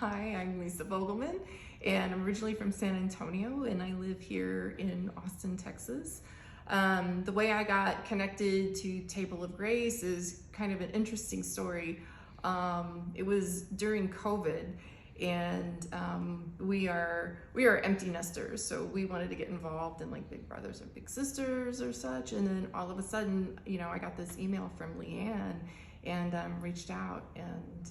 Hi, I'm Lisa Vogelman, and I'm originally from San Antonio, and I live here in Austin, Texas. The way I got connected to Table of Grace is kind of an interesting story. It was during COVID, and we are empty nesters, so we wanted to get involved in like Big Brothers or Big Sisters or such. And then all of a sudden, I got this email from Leanne, and reached out, and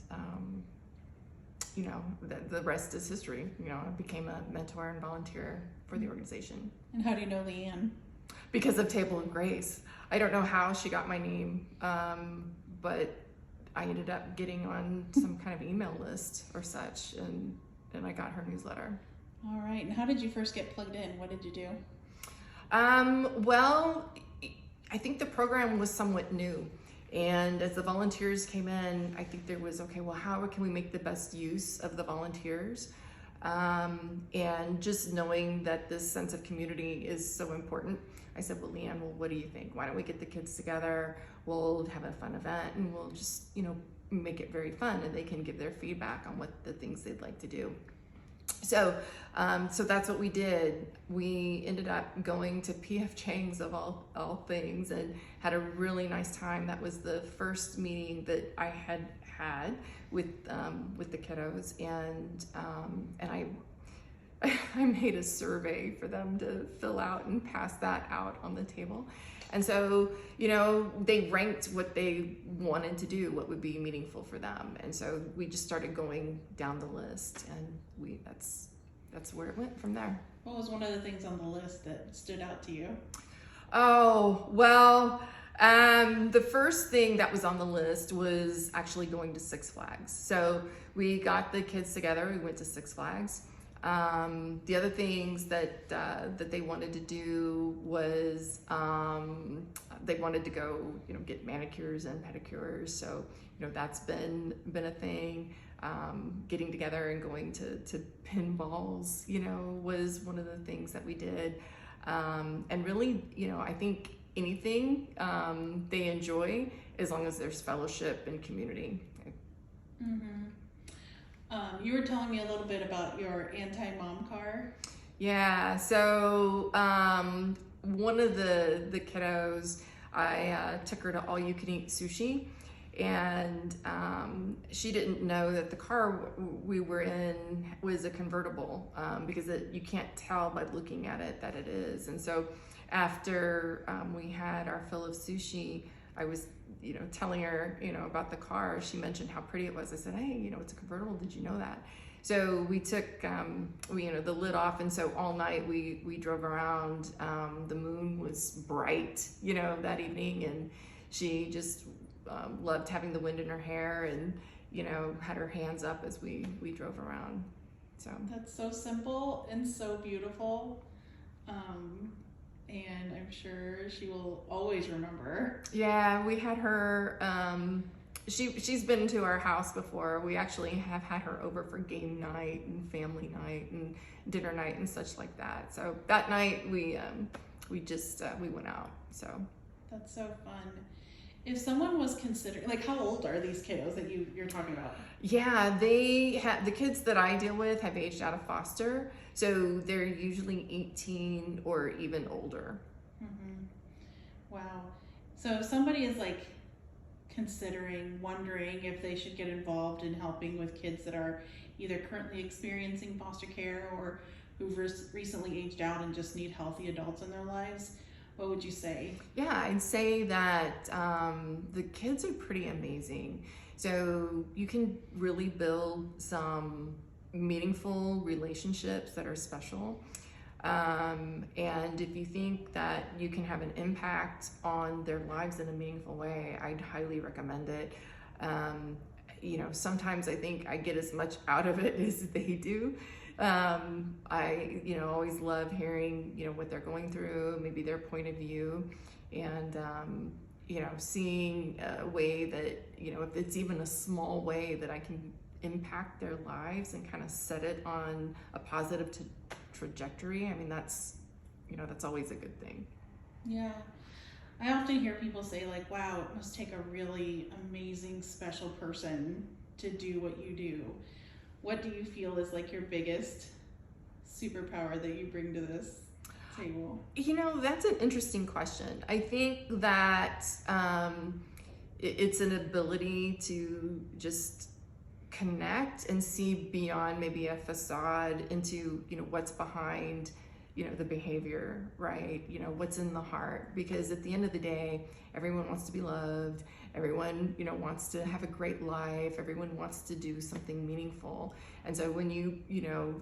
the rest is history. I became a mentor and volunteer for the organization. And how do you know Leanne? Because of Table of Grace. I don't know how she got my name, but I ended up getting on some kind of email list or such, and I got her newsletter. All right. And how did you first get plugged in? What did you do? Well, I think the program was somewhat new. And as the volunteers came in, I think there was, okay, well, how can we make the best use of the volunteers? And just knowing that this sense of community is so important, I said, well, Leanne, what do you think? Why don't we get the kids together? We'll have a fun event, and we'll just, make it very fun, and they can give their feedback on what the things they'd like to do. So that's what we did. We ended up going to P.F. Chang's of all things, and had a really nice time. That was the first meeting that I had with the kiddos, and I made a survey for them to fill out and pass that out on the table. And so, they ranked what they wanted to do, what would be meaningful for them. And so we just started going down the list, and that's where it went from there. What was one of the things on the list that stood out to you? Oh, well, the first thing that was on the list was actually going to Six Flags. So we got the kids together, we went to Six Flags. The other things that they wanted to do was they wanted to go, get manicures and pedicures. So, that's been a thing. Getting together and going to pinballs, was one of the things that we did. And really, I think anything they enjoy, as long as there's fellowship and community. Mm-hmm. You were telling me a little bit about your anti-mom car. Yeah, so one of the kiddos, I took her to all-you-can-eat sushi, and she didn't know that the car we were in was a convertible, because you can't tell by looking at it that it is. And so after we had our fill of sushi, I was telling her, about the car. She mentioned how pretty it was. I said, hey, it's a convertible. Did you know that? So we took, the lid off. And so all night we drove around. The moon was bright, that evening. And she just loved having the wind in her hair, and, had her hands up as we drove around. So that's so simple and so beautiful. And I'm sure she will always remember. Yeah, we had her, she's been to our house before. We actually have had her over for game night and family night and dinner night and such like that. So that night we went out, so. That's so fun. If someone was considering, how old are these kiddos that you're talking about? Yeah, the kids that I deal with have aged out of foster, so they're usually 18 or even older. Mm-hmm. Wow. So if somebody is wondering if they should get involved in helping with kids that are either currently experiencing foster care or who've recently aged out and just need healthy adults in their lives, what would you say? Yeah, I'd say that the kids are pretty amazing. So you can really build some meaningful relationships that are special. And if you think that you can have an impact on their lives in a meaningful way, I'd highly recommend it. Sometimes I think I get as much out of it as they do. I always love hearing, what they're going through, maybe their point of view, and, seeing a way that, if it's even a small way that I can impact their lives and kind of set it on a positive trajectory. I mean, that's always a good thing. Yeah. I often hear people say wow, it must take a really amazing, special person to do what you do. what do you feel is like your biggest superpower that you bring to this table? That's an interesting question. I think that it's an ability to just connect and see beyond maybe a facade into, what's behind, the behavior, right? What's in the heart. Because at the end of the day, everyone wants to be loved. Everyone, wants to have a great life. Everyone wants to do something meaningful. And so when you,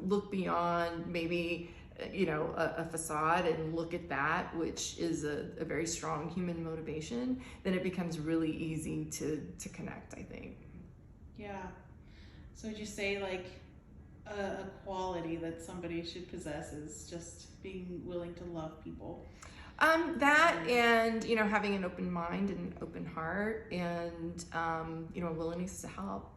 look beyond maybe, a facade and look at that, which is a very strong human motivation, then it becomes really easy to connect, I think. Yeah. So would you say like a quality that somebody should possess is just being willing to love people? That and, having an open mind and an open heart and, a willingness to help.